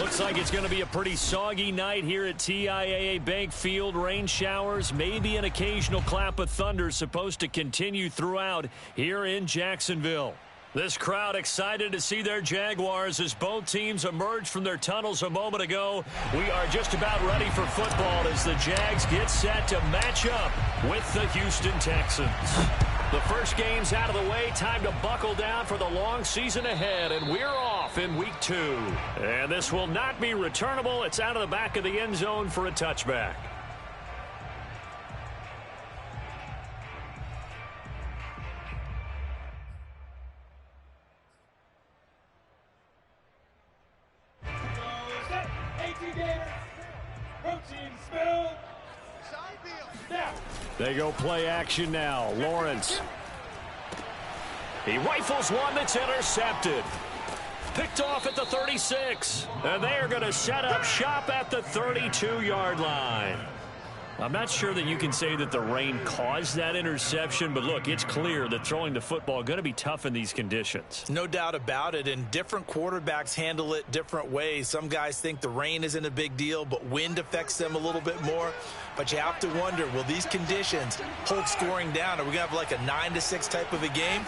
Looks like it's going to be a pretty soggy night here at TIAA Bank Field. Rain showers, maybe an occasional clap of thunder supposed to continue throughout here in Jacksonville. This crowd excited to see their Jaguars as both teams emerged from their tunnels a moment ago. We are just about ready for football as the Jags get set to match up with the Houston Texans. The first game's out of the way. Time to buckle down for the long season ahead, and we're off in week 2. And this will not be returnable. It's out of the back of the end zone for a touchback. They go play action now. Lawrence. He rifles one that's intercepted. Picked off at the 36. And they are going to set up shop at the 32-yard line. I'm not sure that you can say that the rain caused that interception, but look, it's clear that throwing the football is going to be tough in these conditions. No doubt about it, and different quarterbacks handle it different ways. Some guys think the rain isn't a big deal, but wind affects them a little bit more. But you have to wonder, will these conditions hold scoring down? Are we going to have like a 9-6 type of a game?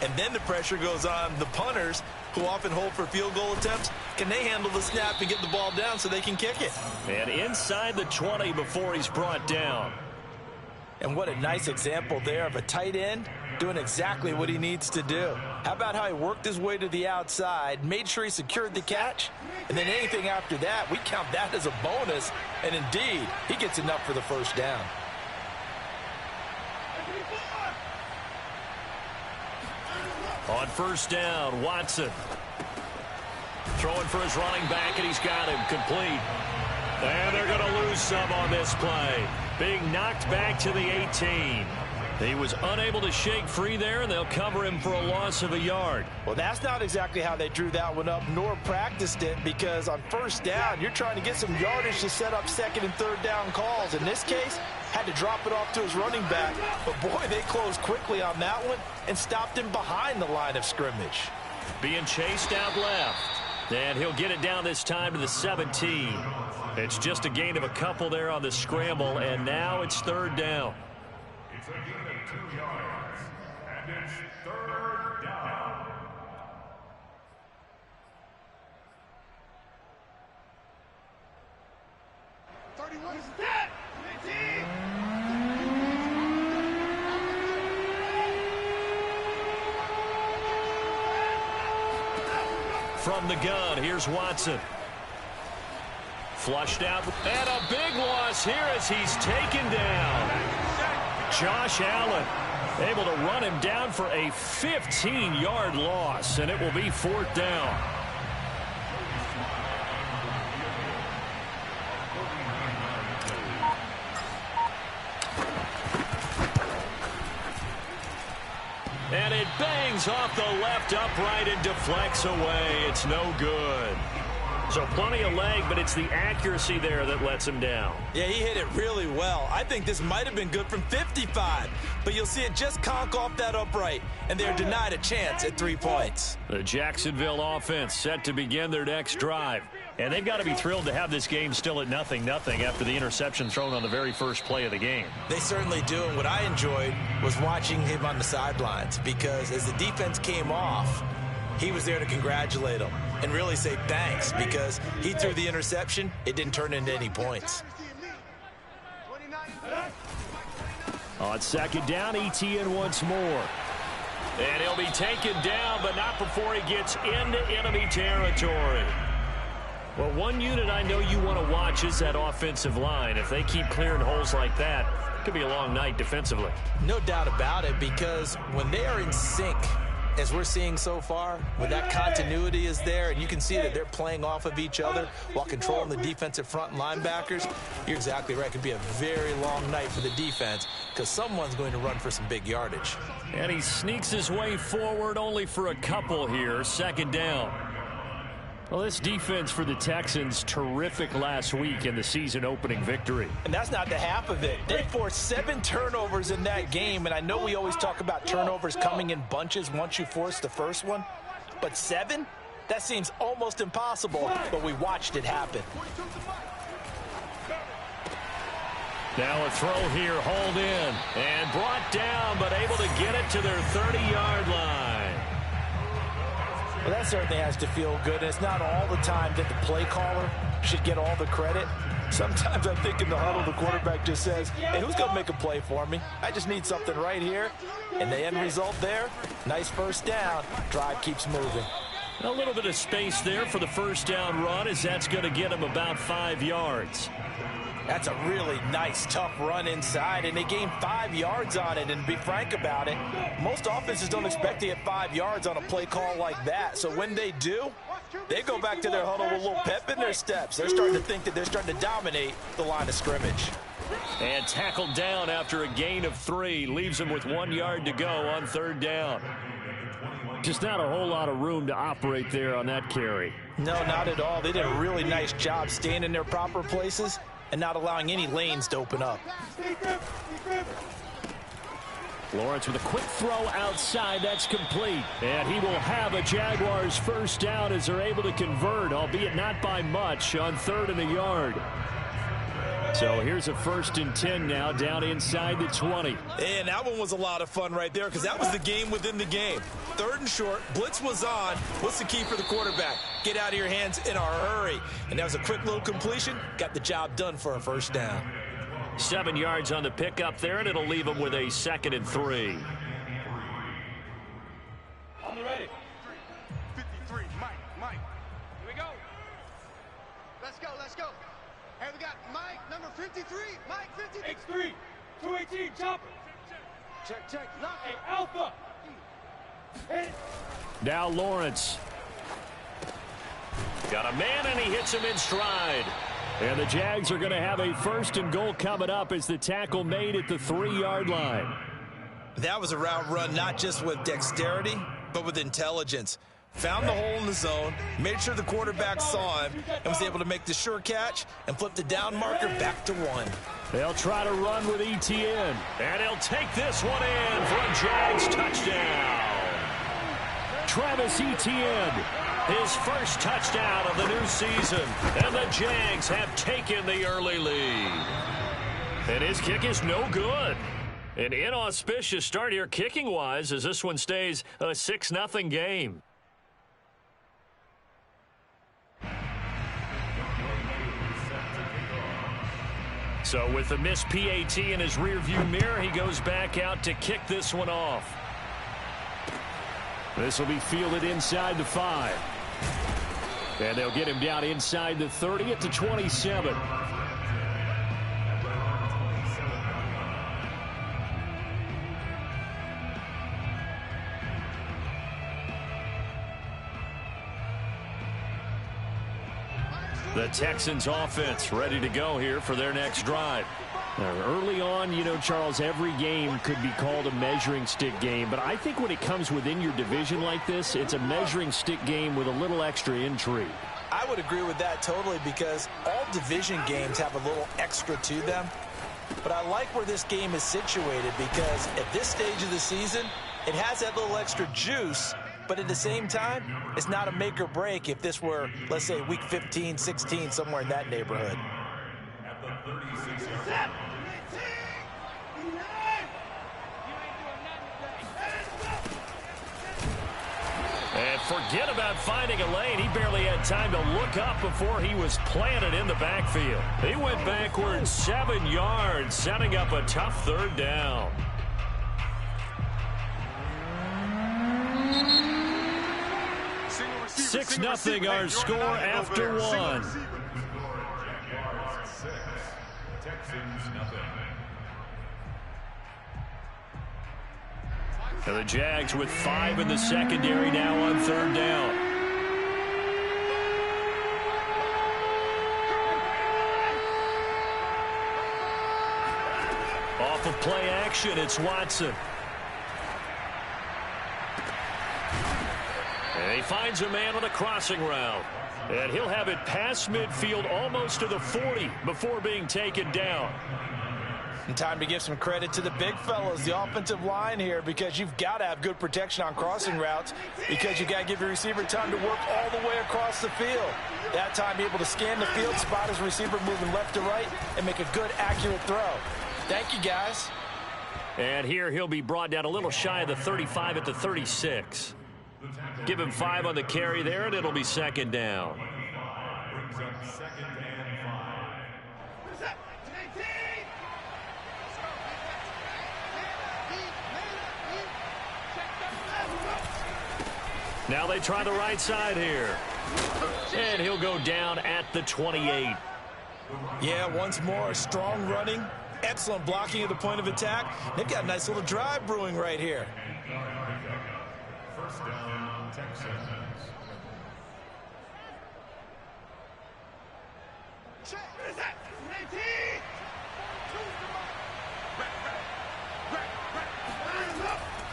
And then the pressure goes on the punters, who often hold for field goal attempts. Can they handle the snap and get the ball down so they can kick it? And inside the 20 before he's brought down. And what a nice example there of a tight end doing exactly what he needs to do. How about how he worked his way to the outside, made sure he secured the catch, and then anything after that, we count that as a bonus. And indeed, he gets enough for the first down. On first down, Watson. Throwing for his running back, and he's got him complete. And they're going to lose some on this play. Being knocked back to the 18. He was unable to shake free there, and they'll cover him for a loss of a yard. Well, that's not exactly how they drew that one up, nor practiced it, because on first down, you're trying to get some yardage to set up second and third down calls. In this case, had to drop it off to his running back. But, boy, they closed quickly on that one and stopped him behind the line of scrimmage. Being chased out left. And he'll get it down this time to the 17. It's just a gain of a couple there on the scramble, and now it's third down. It's a gain of 2 yards, and it's third down. What is that? From the gun, here's Watson. Flushed out, and a big loss here as he's taken down. Josh Allen able to run him down for a 15-yard loss, and it will be fourth down. And it bangs off the left upright and deflects away. It's no good. So plenty of leg, but it's the accuracy there that lets him down. Yeah, he hit it really well. I think this might have been good from 55, but you'll see it just conk off that upright, and they're denied a chance at 3 points. The Jacksonville offense set to begin their next drive. And they've got to be thrilled to have this game still at 0-0 after the interception thrown on the very first play of the game. They certainly do, and what I enjoyed was watching him on the sidelines, because as the defense came off, he was there to congratulate them and really say thanks, because he threw the interception. It didn't turn into any points. On second down, ETN once more. And he'll be taken down, but not before he gets into enemy territory. Well, one unit I know you want to watch is that offensive line. If they keep clearing holes like that, it could be a long night defensively. No doubt about it, because when they are in sync, as we're seeing so far, when that continuity is there and you can see that they're playing off of each other while controlling the defensive front and linebackers, you're exactly right. It could be a very long night for the defense because someone's going to run for some big yardage. And he sneaks his way forward only for a couple here. Second down. Well, this defense for the Texans, terrific last week in the season-opening victory. And that's not the half of it. They forced 7 turnovers in that game, and I know we always talk about turnovers coming in bunches once you force the first one, but 7? That seems almost impossible, but we watched it happen. Now a throw here, hauled in, and brought down, but able to get it to their 30-yard line. Well, that certainly has to feel good, and it's not all the time that the play caller should get all the credit. Sometimes I think in the huddle, the quarterback just says, hey, who's going to make a play for me? I just need something right here. And the end result there, nice first down. Drive keeps moving. A little bit of space there for the first down run, as that's going to get him about 5 yards. That's a really nice, tough run inside, and they gained 5 yards on it. And to be frank about it, most offenses don't expect to get 5 yards on a play call like that. So when they do, they go back to their huddle with a little pep in their steps. They're starting to think that they're starting to dominate the line of scrimmage. And tackled down after a gain of 3. Leaves him with 1 yard to go on third down. Just not a whole lot of room to operate there on that carry. No, not at all. They did a really nice job staying in their proper places and not allowing any lanes to open up. Lawrence with a quick throw outside. That's complete. And he will have a Jaguars first down as they're able to convert, albeit not by much, on 3rd and a yard. So here's a 1st and 10 now, down inside the 20. And that one was a lot of fun right there, because that was the game within the game. 3rd and short, blitz was on. What's the key for the quarterback? Get out of your hands in a hurry. And that was a quick little completion. Got the job done for a first down. 7 yards on the pickup there, and it'll leave him with a 2nd and 3. On the ready. 53, Mike. Here we go. Let's go. Hey, we got Mike, number 53. Mike, 53. X3, 218, chopper. Check. Lock it. Alpha. Hit it. Now Lawrence. Got a man, and he hits him in stride. And the Jags are going to have a 1st and goal coming up as the tackle made at the 3-yard line. That was a route run not just with dexterity, but with intelligence. Found the hole in the zone, made sure the quarterback saw him, and was able to make the sure catch and flip the down marker back to 1. They'll try to run with ETN, and he'll take this one in for a Jags touchdown. Travis Etienne, his first touchdown of the new season, and the Jags have taken the early lead. And his kick is no good. An inauspicious start here kicking-wise as this one stays a 6-0 game. So with the missed PAT in his rearview mirror, he goes back out to kick this one off. This will be fielded inside the 5. And they'll get him down inside the 30 at the 27. The Texans offense ready to go here for their next drive. Now, early on, you know, Charles, every game could be called a measuring stick game. But I think when it comes within your division like this, it's a measuring stick game with a little extra intrigue. I would agree with that totally, because all division games have a little extra to them. But I like where this game is situated, because at this stage of the season, it has that little extra juice. But at the same time, it's not a make or break if this were, let's say, week 15, 16, somewhere in that neighborhood. And forget about finding a lane. He barely had time to look up before he was planted in the backfield. He went backwards 7 yards, setting up a tough 3rd down. 6-0 our score after 1. And the Jags with 5 in the secondary now on 3rd down. Off of play action, it's Watson. And he finds a man on a crossing route. And he'll have it past midfield almost to the 40 before being taken down. And time to give some credit to the big fellas, the offensive line here, because you've got to have good protection on crossing routes because you got to give your receiver time to work all the way across the field. That time, be able to scan the field, spot his receiver moving left to right, and make a good, accurate throw. Thank you, guys. And here he'll be brought down a little shy of the 35 at the 36. Give him 5 on the carry there, and it'll be second down. Now they try the right side here. And he'll go down at the 28. Yeah, once more, strong running, excellent blocking at the point of attack. They've got a nice little drive brewing right here. First down, Texans.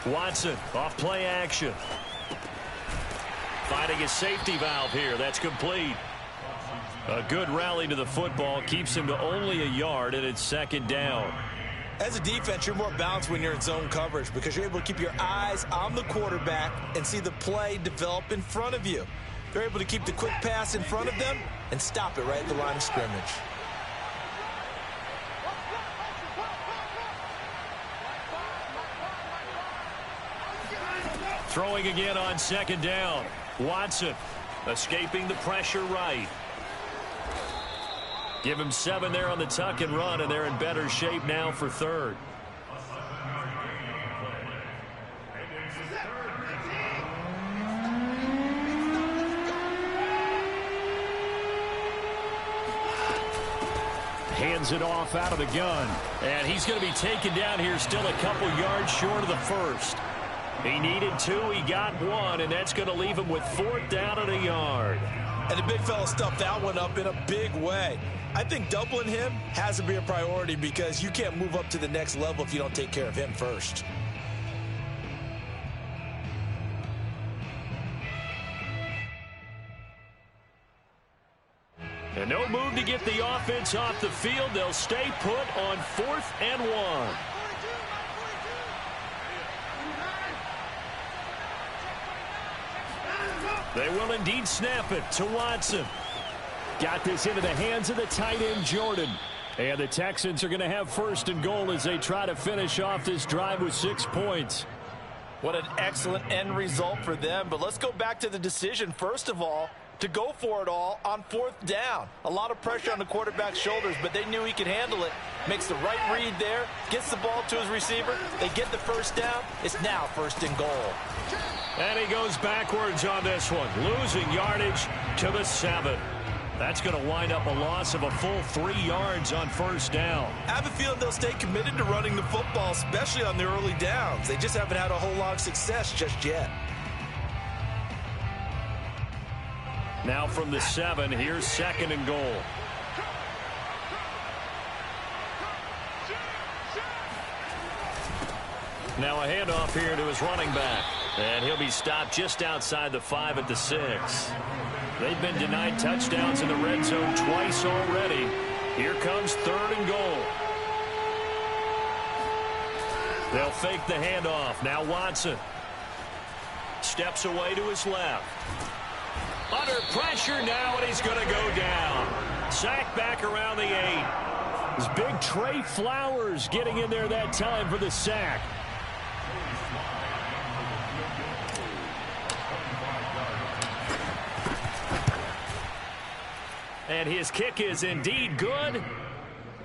Watson off play action. Finding his safety valve here. That's complete. A good rally to the football. Keeps him to only a yard, and it's second down. As a defense, you're more balanced when you're in zone coverage because you're able to keep your eyes on the quarterback and see the play develop in front of you. They're able to keep the quick pass in front of them and stop it right at the line of scrimmage. Throwing again on second down. Watson escaping the pressure right. Give him 7 there on the tuck and run, and they're in better shape now for third. Hands it off out of the gun. And he's going to be taken down here still a couple yards short of the first. He needed 2, he got 1, and that's going to leave him with 4th down and a yard. And the big fella stuffed that one up in a big way. I think doubling him has to be a priority because you can't move up to the next level if you don't take care of him first. And no move to get the offense off the field. They'll stay put on 4th and 1. They will indeed snap it to Watson. Got this into the hands of the tight end, Jordan. And the Texans are going to have 1st and goal as they try to finish off this drive with 6 points. What an excellent end result for them. But let's go back to the decision, first of all, to go for it all on 4th down. A lot of pressure on the quarterback's shoulders, but they knew he could handle it. Makes the right read there, gets the ball to his receiver. They get the 1st down. It's now 1st and goal. And he goes backwards on this one, losing yardage to the 7. That's going to wind up a loss of a full 3 yards on 1st down. I have a feeling they'll stay committed to running the football, especially on the early downs. They just haven't had a whole lot of success just yet. Now from the 7, here's 2nd and goal. Now a handoff here to his running back. And he'll be stopped just outside the 5 at the 6. They've been denied touchdowns in the red zone twice already. Here comes 3rd and goal. They'll fake the handoff. Now Watson steps away to his left. Under pressure now, and he's going to go down. Sacked back around the 8. It's big Trey Flowers getting in there that time for the sack. And his kick is indeed good.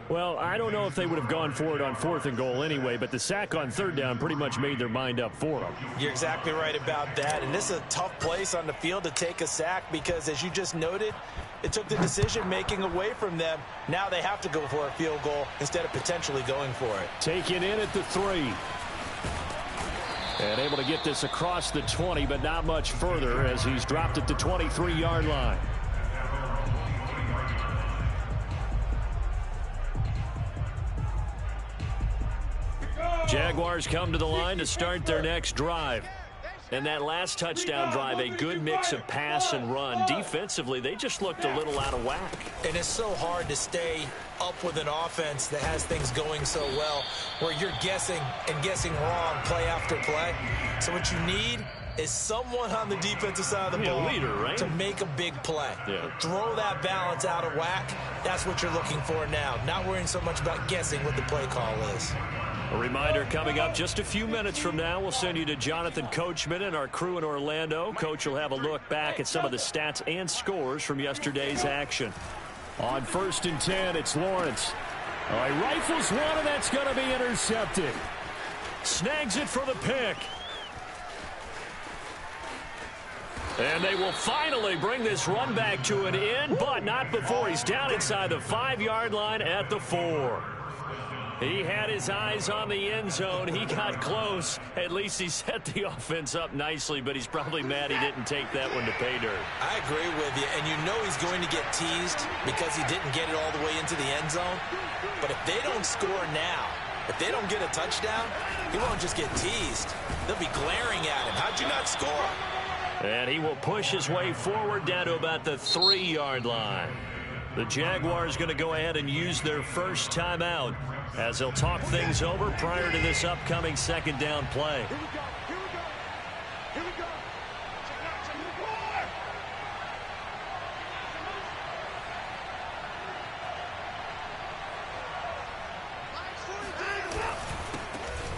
Well, I don't know if they would have gone for it on 4th and goal anyway, but the sack on 3rd down pretty much made their mind up for them. You're exactly right about that. And this is a tough place on the field to take a sack because, as you just noted, it took the decision-making away from them. Now they have to go for a field goal instead of potentially going for it. Taken in at the 3. And able to get this across the 20, but not much further as he's dropped at the 23-yard line. Jaguars come to the line to start their next drive. And that last touchdown drive, a good mix of pass and run. Defensively, they just looked a little out of whack. And it's so hard to stay up with an offense that has things going so well, where you're guessing and guessing wrong play after play. So what you need is someone on the defensive side of the ball, a leader, right? to make a big play. Yeah. Throw that balance out of whack. That's what you're looking for now. Not worrying so much about guessing what the play call is. A reminder coming up just a few minutes from now. We'll send you to Jonathan Coachman and our crew in Orlando. Coach will have a look back at some of the stats and scores from yesterday's action. On 1st and 10, it's Lawrence. All right, rifles one, and that's going to be intercepted. Snags it for the pick. And they will finally bring this run back to an end, but not before he's down inside the 5-yard line at the 4. He had his eyes on the end zone. He got close. At least he set the offense up nicely, but he's probably mad he didn't take that one to pay dirt. I agree with you, and you know he's going to get teased because he didn't get it all the way into the end zone. But if they don't score now, if they don't get a touchdown, he won't just get teased. They'll be glaring at him. How'd you not score? And he will push his way forward down to about the 3-yard line. The Jaguars going to go ahead and use their first timeout as they'll talk things over prior to this upcoming second down play. Here we go.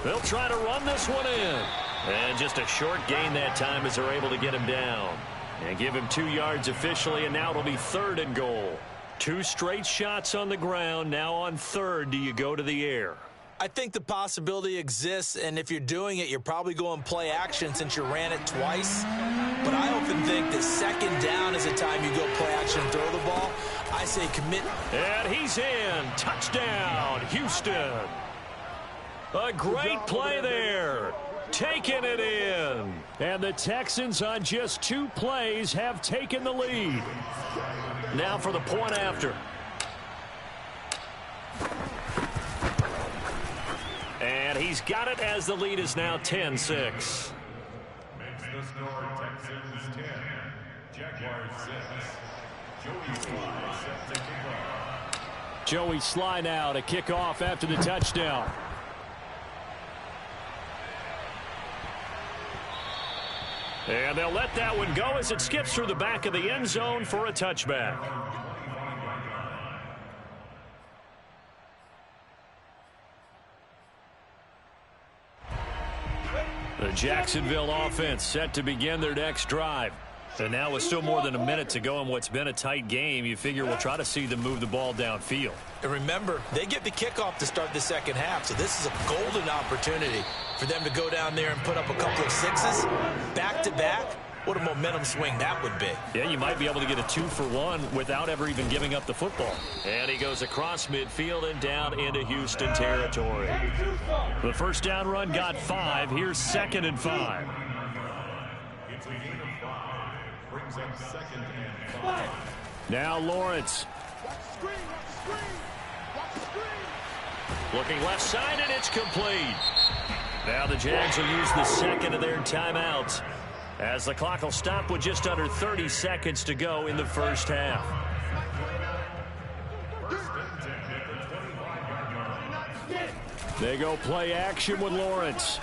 They'll try to run this one in. And just a short gain that time as they're able to get him down. And give him 2 yards officially, and now it'll be 3rd and goal. 2 straight shots on the ground. Now on 3rd, do you go to the air? I think the possibility exists, and if you're doing it, you're probably going play action since you ran it twice. But I often think that 2nd down is the time you go play action and throw the ball. I say commit. And he's in. Touchdown, Houston. A great play there. Taking it in. And the Texans on just 2 plays have taken the lead. Now for the point after. And he's got it as the lead is now 10-6. Makes the score Texans 10, Jaguars 6. Joey Sly set to kick off. Joey Sly now to kick off after the touchdown. And they'll let that one go as it skips through the back of the end zone for a touchback. The Jacksonville offense set to begin their next drive. And now with still more than a minute to go in what's been a tight game, you figure we'll try to see them move the ball downfield. And remember, they get the kickoff to start the second half, so this is a golden opportunity for them to go down there and put up a couple of 6s back-to-back. What a momentum swing that would be. Yeah, you might be able to get a 2-for-1 without ever even giving up the football. And he goes across midfield and down into Houston territory. The first down run got 5. Here's 2nd and 5. It's a gain of 5. Brings up 2nd and 5. Now Lawrence. Looking left side, and it's complete. Now the Jags will use the second of their timeouts as the clock will stop with just under 30 seconds to go in the first half. They go play action with Lawrence.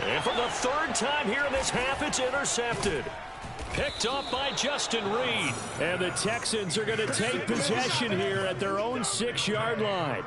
And for the 3rd time here in this half, it's intercepted. Picked up by Justin Reed. And the Texans are going to take possession here at their own 6-yard line.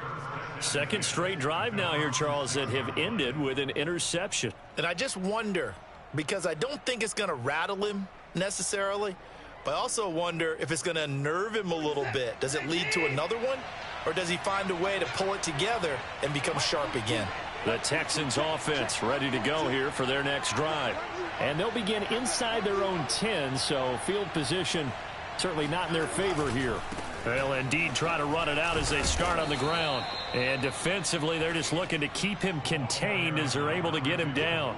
Second straight drive now here, Charles, that have ended with an interception. And I just wonder, because I don't think it's going to rattle him necessarily, but I also wonder if it's going to unnerve him a little bit. Does it lead to another one, or does he find a way to pull it together and become sharp again? The Texans offense ready to go here for their next drive. And they'll begin inside their own 10, so field position certainly not in their favor here. They'll indeed try to run it out as they start on the ground. And defensively, they're just looking to keep him contained as they're able to get him down.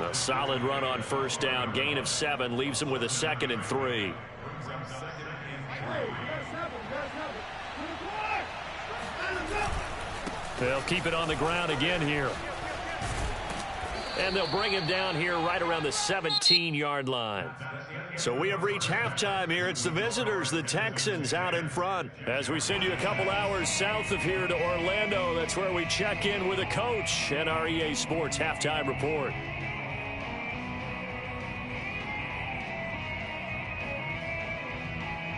A solid run on first down. Gain of 7 leaves him with a 2nd and 3. They'll keep it on the ground again here. And they'll bring him down here right around the 17-yard line. So we have reached halftime here. It's the visitors, the Texans, out in front. As we send you a couple hours south of here to Orlando, that's where we check in with a coach and our EA Sports halftime report.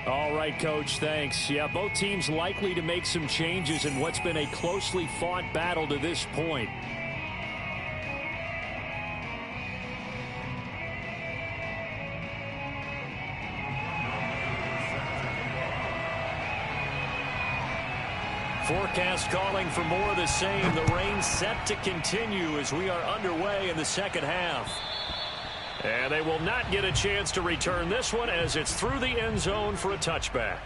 All right, Coach, thanks. Yeah, both teams likely to make some changes in what's been a closely fought battle to this point. Forecast calling for more of the same. The rain set to continue as we are underway in the second half. And they will not get a chance to return this one as it's through the end zone for a touchback.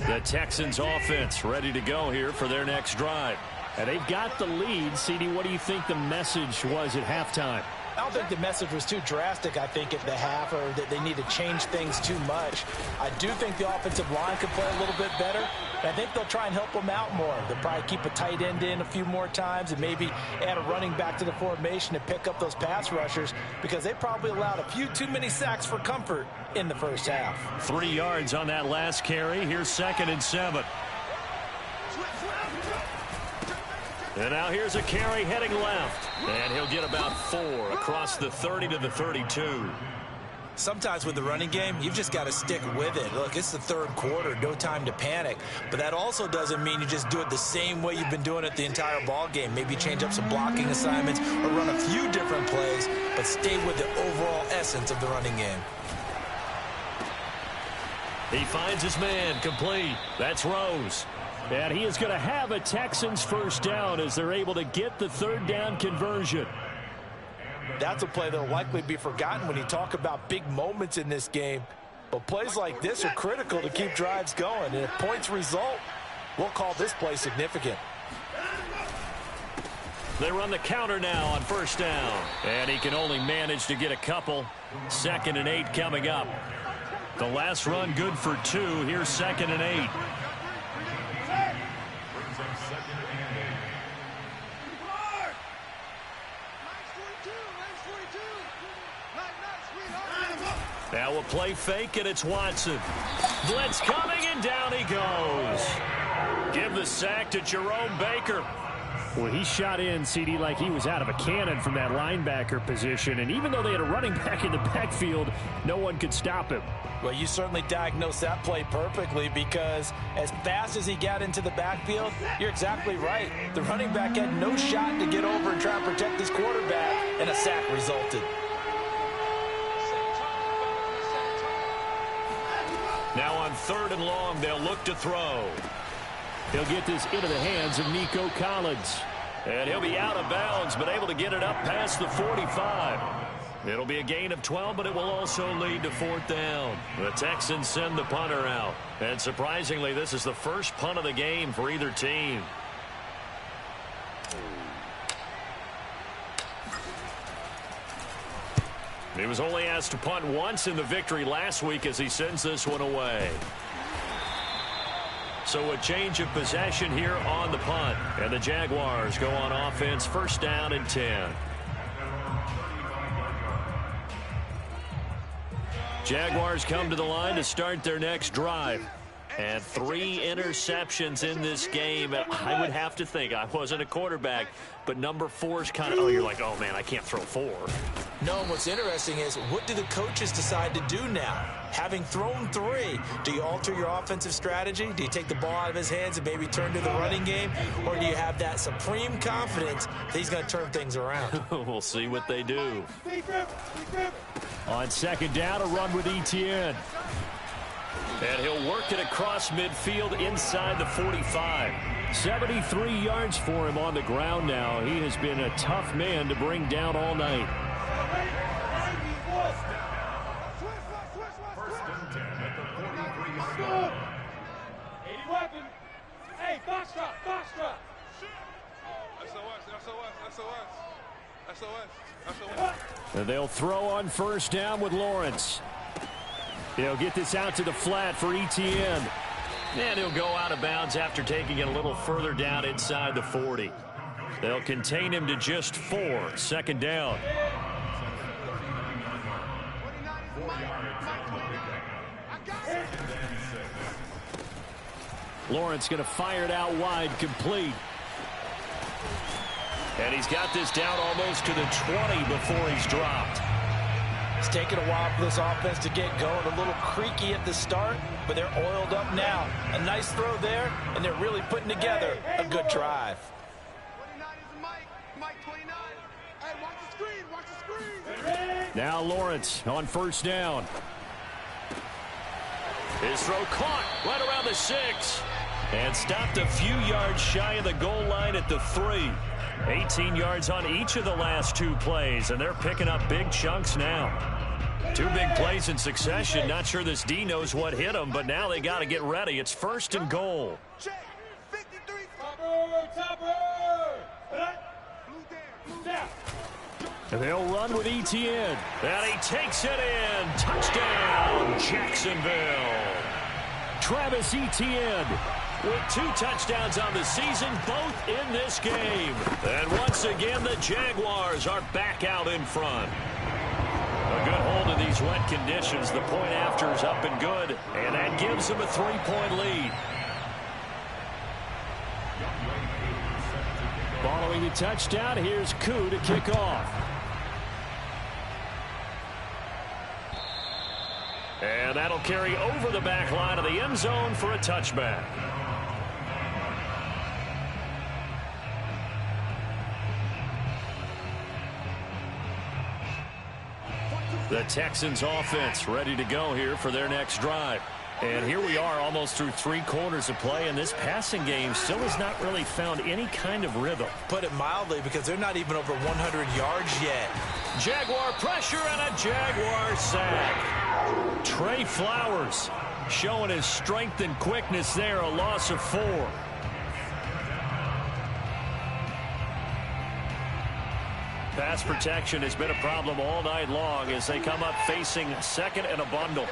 The Texans offense ready to go here for their next drive. And they've got the lead. CD, what do you think the message was at halftime? I don't think the message was too drastic, I think, at the half, or that they need to change things too much. I do think the offensive line could play a little bit better. I think they'll try and help them out more. They'll probably keep a tight end in a few more times and maybe add a running back to the formation to pick up those pass rushers, because they probably allowed a few too many sacks for comfort in the first half. 3 yards on that last carry. Here's 2nd and 7. And now here's a carry heading left. And he'll get about 4 across the 30 to the 32. Sometimes with the running game, you've just got to stick with it. Look, it's the third quarter, no time to panic. But that also doesn't mean you just do it the same way you've been doing it the entire ball game. Maybe change up some blocking assignments or run a few different plays, but stay with the overall essence of the running game. He finds his man, complete. That's Rose. And he is going to have a Texans first down as they're able to get the third down conversion. That's a play that will likely be forgotten when you talk about big moments in this game. But plays like this are critical to keep drives going. And if points result, we'll call this play significant. They run the counter now on first down. And he can only manage to get a couple. 2nd and 8 coming up. The last run good for 2. Here's 2nd and 8. Now a play fake, and it's Watson. Blitz coming, and down he goes. Give the sack to Jerome Baker. Well, he shot in, CD, like he was out of a cannon from that linebacker position. And even though they had a running back in the backfield, no one could stop him. Well, you certainly diagnosed that play perfectly, because as fast as he got into the backfield, you're exactly right. The running back had no shot to get over and try and protect his quarterback, and a sack resulted. Now on 3rd and long, they'll look to throw. He'll get this into the hands of Nico Collins. And he'll be out of bounds, but able to get it up past the 45. It'll be a gain of 12, but it will also lead to 4th down. The Texans send the punter out. And surprisingly, this is the first punt of the game for either team. He was only asked to punt once in the victory last week as he sends this one away. So a change of possession here on the punt. And the Jaguars go on offense, 1st down and 10. Jaguars come to the line to start their next drive. And 3 interceptions in this game. I would have to think, I wasn't a quarterback, but number 4 is kind of, you're like, oh man, I can't throw 4. No, what's interesting is, what do the coaches decide to do now? Having thrown 3, do you alter your offensive strategy? Do you take the ball out of his hands and maybe turn to the running game? Or do you have that supreme confidence that he's going to turn things around? We'll see what they do. On 2nd down, a run with Etienne. And he'll work it across midfield inside the 45. 73 yards for him on the ground now. He has been a tough man to bring down all night. Hey, box drop, box drop. SOS. And they'll throw on first down with Lawrence. He'll get this out to the flat for Etienne. And he'll go out of bounds after taking it a little further down inside the 40. They'll contain him to just 4. Second down. Lawrence going to fire it out wide, complete. And he's got this down almost to the 20 before he's dropped. It's taken a while for this offense to get going. A little creaky at the start, but they're oiled up now. A nice throw there, and they're really putting together a good drive. 29 is Mike 29. Hey, watch the screen, watch the screen. Now Lawrence on first down. His throw caught right around the 6. And stopped a few yards shy of the goal line at the 3. 18 yards on each of the last 2 plays, and they're picking up big chunks now. 2 big plays in succession. Not sure this D knows what hit him, but now they got to get ready. It's first and goal. Check. 53. And they'll run with Etienne. And he takes it in. Touchdown, Jacksonville. Travis Etienne with 2 touchdowns on the season, both in this game. And once again, the Jaguars are back out in front. A good hold of these wet conditions. The point after is up and good, and that gives them a 3-point lead. Following the touchdown, here's Koo to kick off. And that'll carry over the back line of the end zone for a touchback. The Texans offense ready to go here for their next drive. And here we are almost through 3 quarters of play, and this passing game still has not really found any kind of rhythm. Put it mildly, because they're not even over 100 yards yet. Jaguar pressure and a Jaguar sack. Trey Flowers showing his strength and quickness there, a loss of 4. Pass protection has been a problem all night long as they come up facing second and a bundle.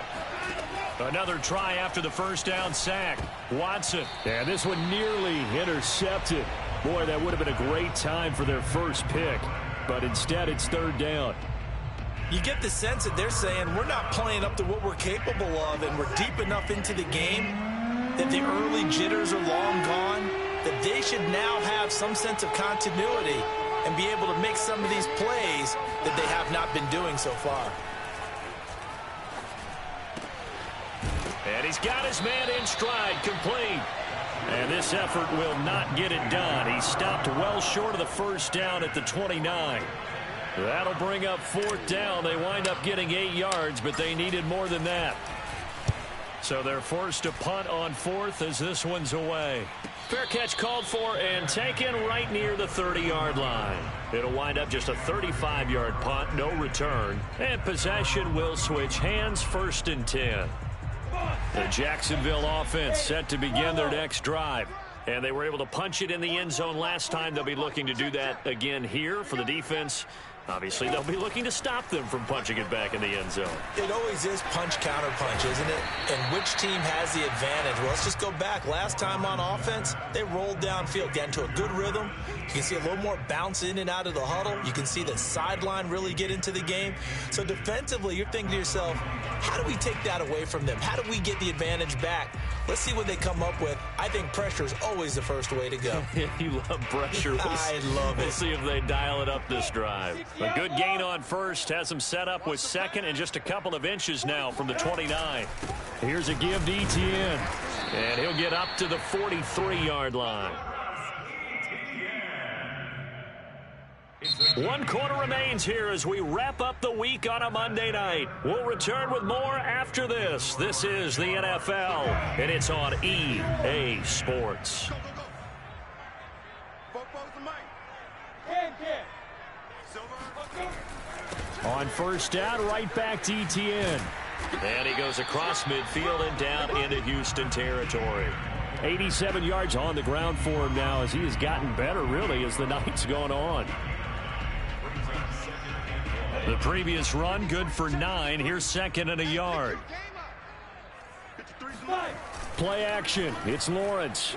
Another try after the first down sack. Watson. And this one nearly intercepted. Boy, that would have been a great time for their first pick. But instead, it's third down. You get the sense that they're saying we're not playing up to what we're capable of, and we're deep enough into the game that the early jitters are long gone, that they should now have some sense of continuity and be able to make some of these plays that they have not been doing so far. And he's got his man in stride, complete. And this effort will not get it done. He stopped well short of the first down at the 29. That'll bring up fourth down. They wind up getting 8 yards, but they needed more than that. So they're forced to punt on fourth as this one's away. Fair catch called for and taken right near the 30-yard line. It'll wind up just a 35-yard punt, no return. And possession will switch hands, first and 10. The Jacksonville offense set to begin their next drive. And they were able to punch it in the end zone last time. They'll be looking to do that again here for the defense. Obviously, they'll be looking to stop them from punching it back in the end zone. It always is punch-counter-punch, isn't it? And which team has the advantage? Well, let's just go back. Last time on offense, they rolled downfield, got into a good rhythm. You can see a little more bounce in and out of the huddle. You can see the sideline really get into the game. So defensively, you're thinking to yourself, how do we take that away from them? How do we get the advantage back? Let's see what they come up with. I think pressure is always the first way to go. You love pressure. I love it. We'll see if they dial it up this drive. A good gain on first has them set up with second and just a couple of inches now from the 29. Here's a give to Etienne. And he'll get up to the 43-yard line. 1 quarter remains here as we wrap up the week on a Monday night. We'll return with more after this. This is the NFL, and it's on EA Sports. On first down, right back to Etienne. And he goes across midfield and down into Houston territory. 87 yards on the ground for him now as he has gotten better, really, as the night's gone on. The previous run good for 9. Here's second and a yard. Play action. It's Lawrence.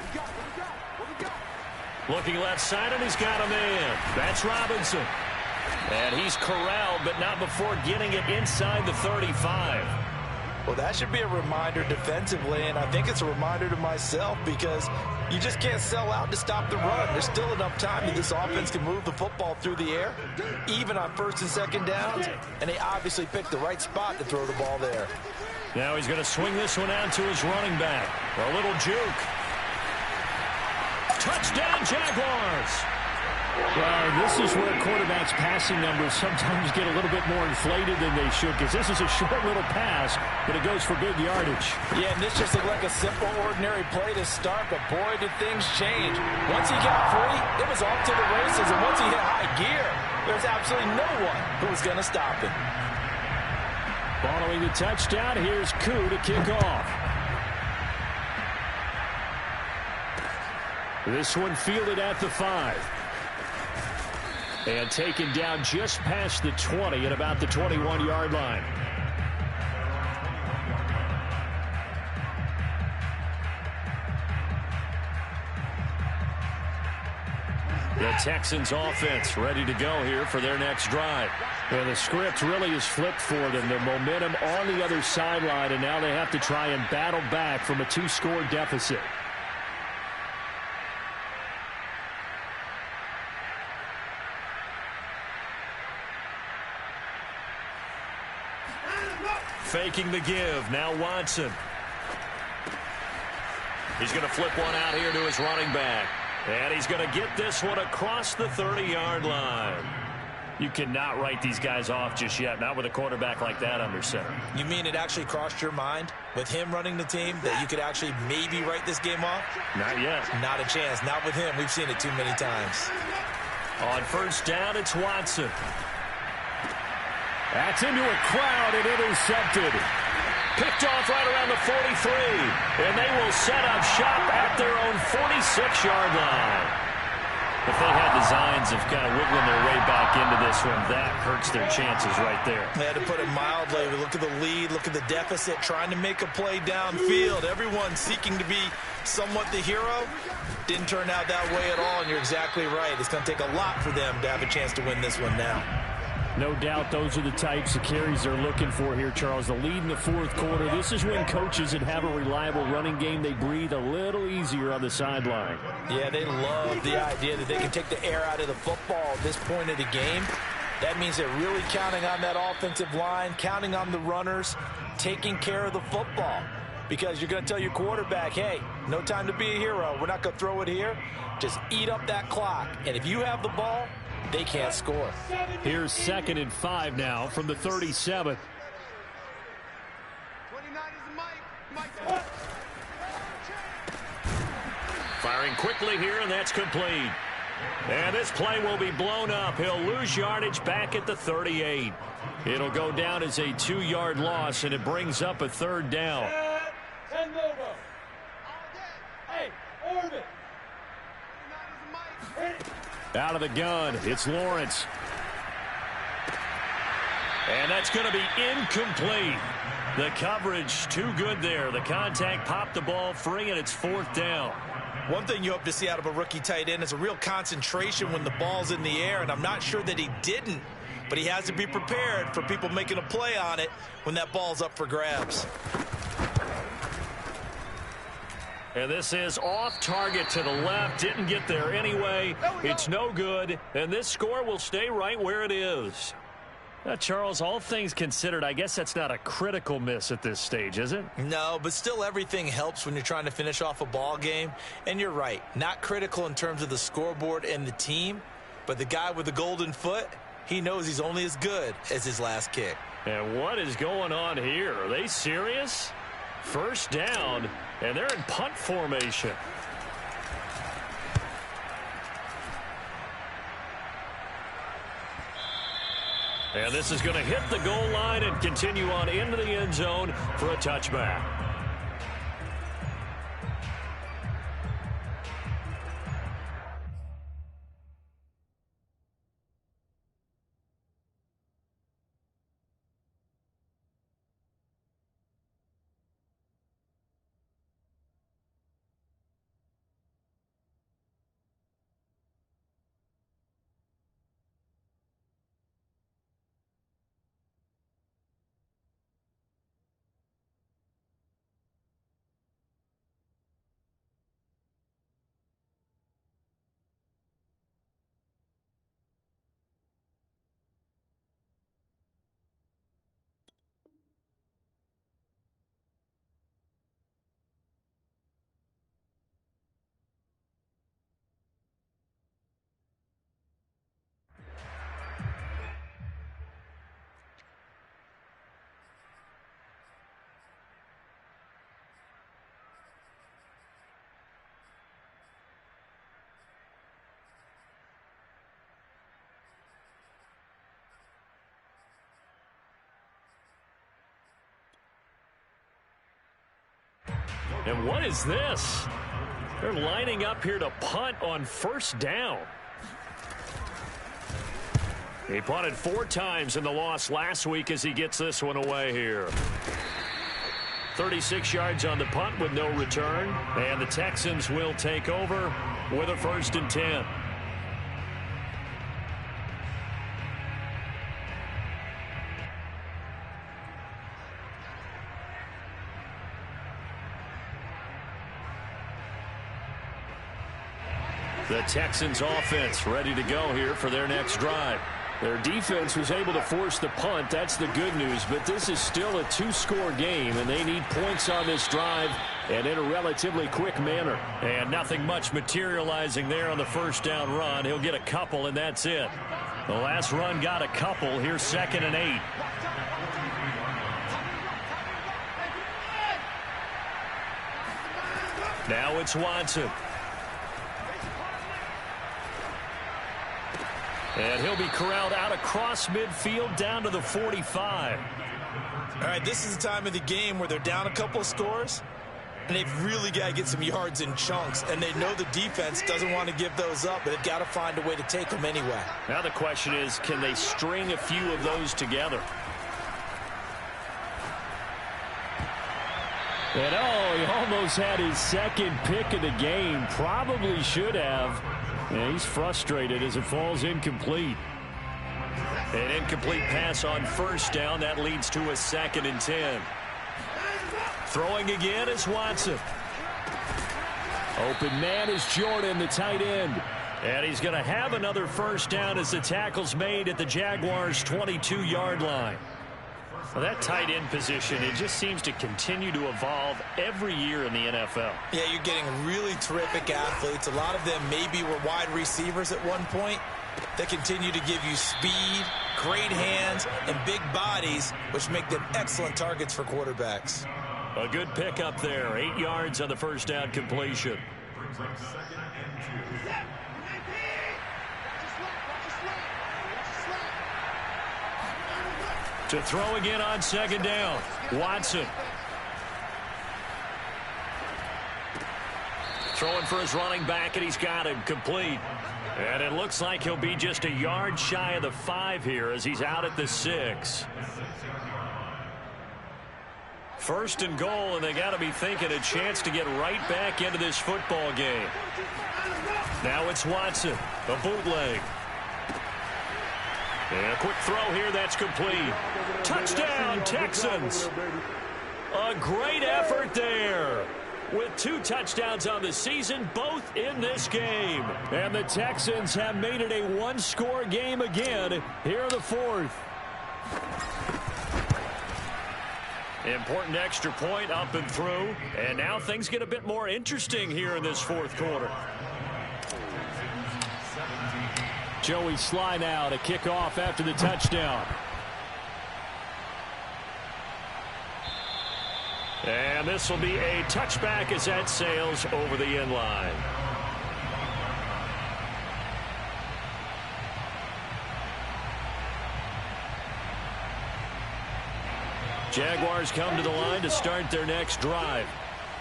Looking left side, and he's got a man. That's Robinson. And he's corralled, but not before getting it inside the 35. Well, that should be a reminder defensively, and I think it's a reminder to myself because you just can't sell out to stop the run. There's still enough time that this offense can move the football through the air, even on first and second downs, and they obviously picked the right spot to throw the ball there. Now he's going to swing this one out to his running back. A little juke. Touchdown, Jaguars. Well, this is where quarterbacks' passing numbers sometimes get a little bit more inflated than they should, because this is a short little pass, but it goes for big yardage. Yeah, and this just looked like a simple, ordinary play to start, but boy, did things change. Once he got free, it was off to the races, and once he hit high gear, there's absolutely no one who was going to stop him. Following the touchdown, here's Koo to kick off. This one fielded at the 5. And taken down just past the 20 at about the 21-yard line. The Texans offense ready to go here for their next drive. Well, the script really is flipped for them. The momentum on the other sideline, and now they have to try and battle back from a 2-score deficit. Faking the give. Now Watson. He's going to flip one out here to his running back. And he's going to get this one across the 30-yard line. You cannot write these guys off just yet, not with a quarterback like that under center. You mean it actually crossed your mind with him running the team that you could actually maybe write this game off? Not yet. Not a chance. Not with him. We've seen it too many times. On first down, it's Watson. That's into a crowd and intercepted. Picked off right around the 43. And they will set up shop at their own 46-yard line. If they had designs of kind of wiggling their way back into this one, that hurts their chances right there. They had to put it mildly. Look at the lead. Look at the deficit. Trying to make a play downfield. Everyone seeking to be somewhat the hero. Didn't turn out that way at all, and you're exactly right. It's going to take a lot for them to have a chance to win this one now. No doubt those are the types of carries they're looking for here, Charles. The lead in the fourth quarter. This is when coaches that have a reliable running game, they breathe a little easier on the sideline. Yeah, they love the idea that they can take the air out of the football at this point of the game. That means they're really counting on that offensive line, counting on the runners, taking care of the football. Because you're going to tell your quarterback, hey, no time to be a hero. We're not going to throw it here. Just eat up that clock. And if you have the ball, they can't score. Here's 2nd and 5 now from the 37. 29 is Mike. Firing quickly here, and that's complete. And this play will be blown up. He'll lose yardage back at the 38. It'll go down as a 2-yard loss, and it brings up a 3rd down. Out of the gun, it's Lawrence. And that's going to be incomplete. The coverage too good there. The contact popped the ball free, and it's 4th down. One thing you hope to see out of a rookie tight end is a real concentration when the ball's in the air, and I'm not sure that he didn't, but he has to be prepared for people making a play on it when that ball's up for grabs. And this is off target to the left. Didn't get there anyway. It's no good. And this score will stay right where it is. Now, Charles, all things considered, I guess that's not a critical miss at this stage, is it? No, but still everything helps when you're trying to finish off a ball game. And you're right, not critical in terms of the scoreboard and the team. But the guy with the golden foot, he knows he's only as good as his last kick. And what is going on here? Are they serious? First down, and they're in punt formation. And this is going to hit the goal line and continue on into the end zone for a touchback. And what is this? They're lining up here to punt on first down. He punted 4 times in the loss last week as he gets this one away here. 36 yards on the punt with no return. And the Texans will take over with a 1st and 10. The Texans offense ready to go here for their next drive. Their defense was able to force the punt. That's the good news. But this is still a 2-score game, and they need points on this drive and in a relatively quick manner. And nothing much materializing there on the first down run. He'll get a couple, and that's it. The last run got a couple. Here's 2nd and 8. Now it's Watson. And he'll be corralled out across midfield down to the 45. All right, this is the time of the game where they're down a couple of scores, and they've really got to get some yards in chunks, and they know the defense doesn't want to give those up, but they've got to find a way to take them anyway. Now the question is, can they string a few of those together? And he almost had his 2nd pick of the game. Probably should have. And he's frustrated as it falls incomplete. An incomplete pass on first down. That leads to a 2nd and 10. Throwing again is Watson. Open man is Jordan, the tight end. And he's going to have another first down as the tackle's made at the Jaguars' 22-yard line. Well, that tight end position, it just seems to continue to evolve every year in the NFL. Yeah, you're getting really terrific athletes. A lot of them maybe were wide receivers at one point. They continue to give you speed, great hands, and big bodies, which make them excellent targets for quarterbacks. A good pickup there. 8 yards on the first down completion. To throw again on 2nd down. Watson. Throwing for his running back, and he's got him complete. And it looks like he'll be just a yard shy of the 5 here as he's out at the 6. 1st and goal, and they got to be thinking a chance to get right back into this football game. Now it's Watson, a bootleg. And a quick throw here, that's complete. Touchdown, Texans. A great effort there. With 2 touchdowns on the season, both in this game. And the Texans have made it a 1-score game again here in the 4th. Important extra point up and through. And now things get a bit more interesting here in this 4th quarter. Joey Sly now to kick off after the touchdown. And this will be a touchback as that sails over the end line. Jaguars come to the line to start their next drive.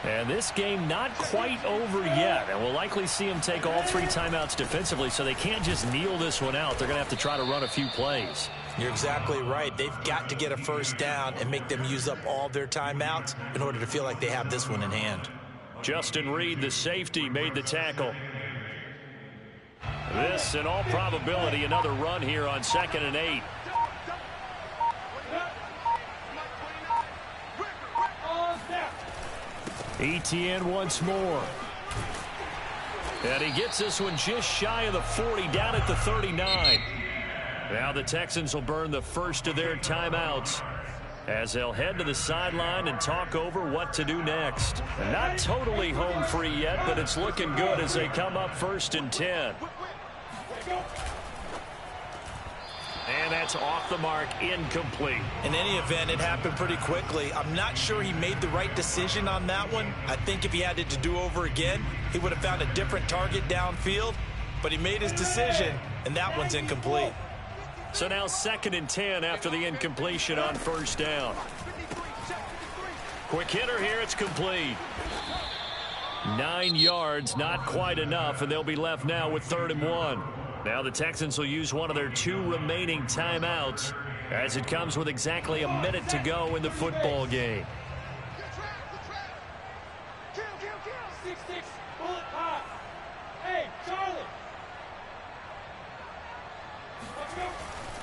And this game not quite over yet. And we'll likely see them take all 3 timeouts defensively, so they can't just kneel this one out. They're going to have to try to run a few plays. You're exactly right. They've got to get a first down and make them use up all their timeouts in order to feel like they have this one in hand. Justin Reed, the safety, made the tackle. This, in all probability, another run here on 2nd and 8. ETN once more. And he gets this one just shy of the 40, down at the 39. Now the Texans will burn the first of their timeouts as they'll head to the sideline and talk over what to do next. And not totally home free yet, but it's looking good as they come up 1st and 10. And that's off the mark, incomplete. In any event, it happened pretty quickly. I'm not sure he made the right decision on that one. I think if he had it to do over again, he would have found a different target downfield. But he made his decision, and that one's incomplete. So now 2nd and 10 after the incompletion on first down. Quick hitter here. It's complete. 9 yards, not quite enough, and they'll be left now with 3rd and 1. Now the Texans will use one of their 2 remaining timeouts as it comes with exactly a minute to go in the football game.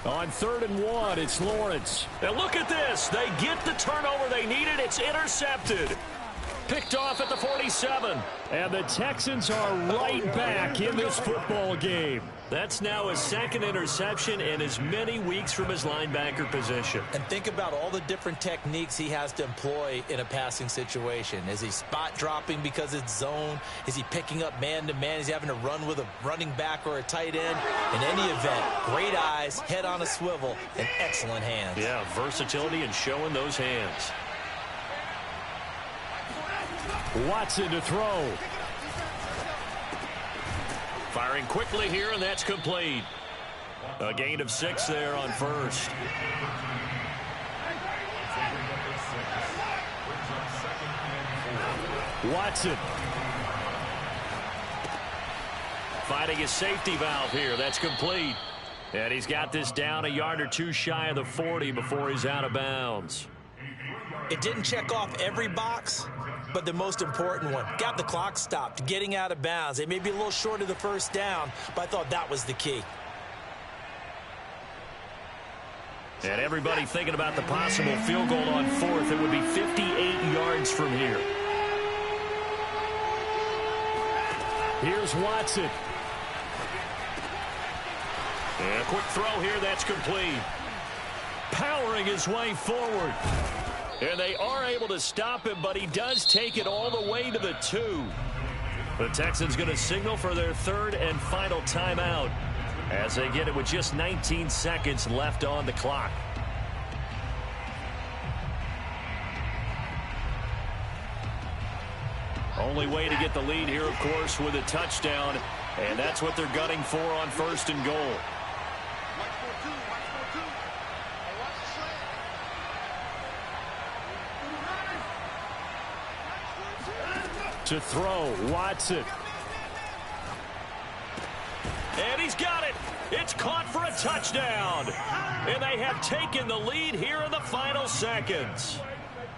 On 3rd and 1, it's Lawrence. And look at this. They get the turnover they needed. It's intercepted. Picked off at the 47. And the Texans are right back in this football game. That's now his 2nd interception in as many weeks from his linebacker position. And think about all the different techniques he has to employ in a passing situation. Is he spot dropping because it's zone? Is he picking up man-to-man? Is he having to run with a running back or a tight end? In any event, great eyes, head on a swivel, and excellent hands. Yeah, versatility and showing those hands. Watson to throw. Firing quickly here, and that's complete. A gain of 6 there on 1st. Watson. Finding his safety valve here. That's complete. And he's got this down a yard or 2 shy of the 40 before he's out of bounds. It didn't check off every box, but the most important one. Got the clock stopped, getting out of bounds. They may be a little short of the 1st down, but I thought that was the key. And everybody thinking about the possible field goal on 4th. It would be 58 yards from here. Here's Watson. And a quick throw here. That's complete. Powering his way forward. And they are able to stop him, but he does take it all the way to the 2. The Texans going to signal for their 3rd and final timeout as they get it with just 19 seconds left on the clock. Only way to get the lead here, of course, with a touchdown, and that's what they're gunning for on 1st and goal. To throw, Watson. And he's got it. It's caught for a touchdown. And they have taken the lead here in the final seconds.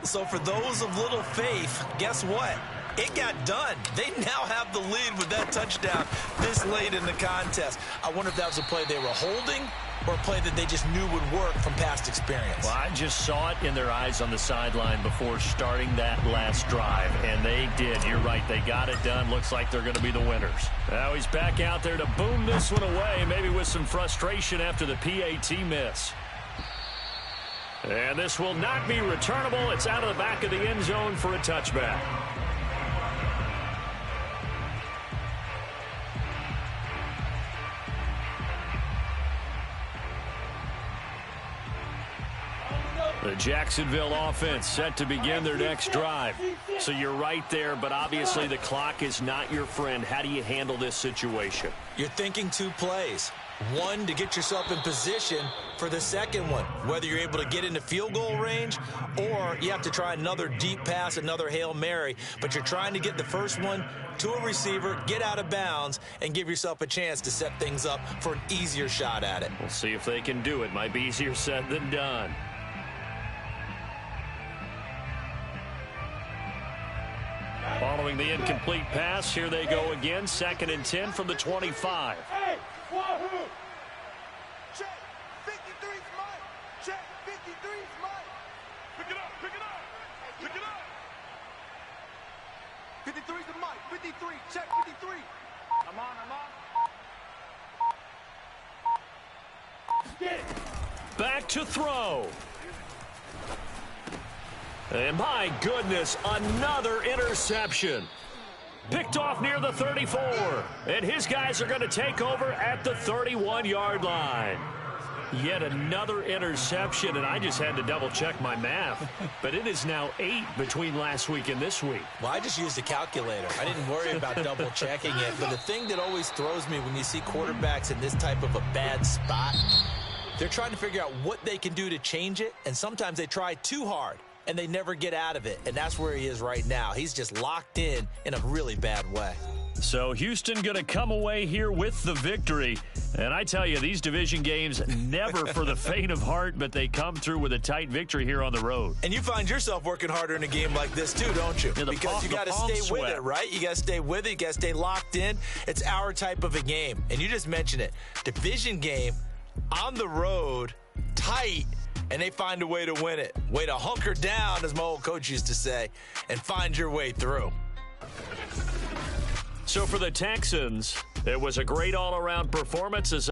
So for those of little faith, guess what? It got done. They now have the lead with that touchdown this late in the contest. I wonder if that was a play they were holding or a play that they just knew would work from past experience. Well, I just saw it in their eyes on the sideline before starting that last drive, and they did. You're right. They got it done. Looks like they're going to be the winners. Now he's back out there to boom this one away, maybe with some frustration after the PAT miss. And this will not be returnable. It's out of the back of the end zone for a touchback. The Jacksonville offense set to begin their next drive. So you're right there, but obviously the clock is not your friend. How do you handle this situation? You're thinking 2 plays. One, to get yourself in position for the second one, whether you're able to get into field goal range or you have to try another deep pass, another Hail Mary. But you're trying to get the first one to a receiver, get out of bounds, and give yourself a chance to set things up for an easier shot at it. We'll see if they can do it. Might be easier said than done. Following the incomplete pass, here they go again. 2nd and 10 from the 25. Hey, Wahoo! Check, 53's Mike. Check, 53's Mike. Pick it up, pick it up, pick it up. 53's the Mike, 53, check 53. I'm on. Get it. Back to throw. And my goodness, another interception. Picked off near the 34. And his guys are going to take over at the 31-yard line. Yet another interception, and I just had to double-check my math. But it is now 8 between last week and this week. Well, I just used a calculator. I didn't worry about double-checking it. But the thing that always throws me when you see quarterbacks in this type of a bad spot, they're trying to figure out what they can do to change it, and sometimes they try too hard. and they never get out of it. And that's where he is right now. He's just locked in a really bad way. So Houston going to come away here with the victory. And I tell you, these division games, never for the faint of heart, but they come through with a tight victory here on the road. And you find yourself working harder in a game like this too, don't you? Yeah, because you got to stay with it, right? You got to stay with it. You got to stay locked in. It's our type of a game. And you just mentioned it. Division game, on the road, tight, and they find a way to win it. Way to hunker down, as my old coach used to say, and find your way through. So for the Texans, it was a great all-around performance as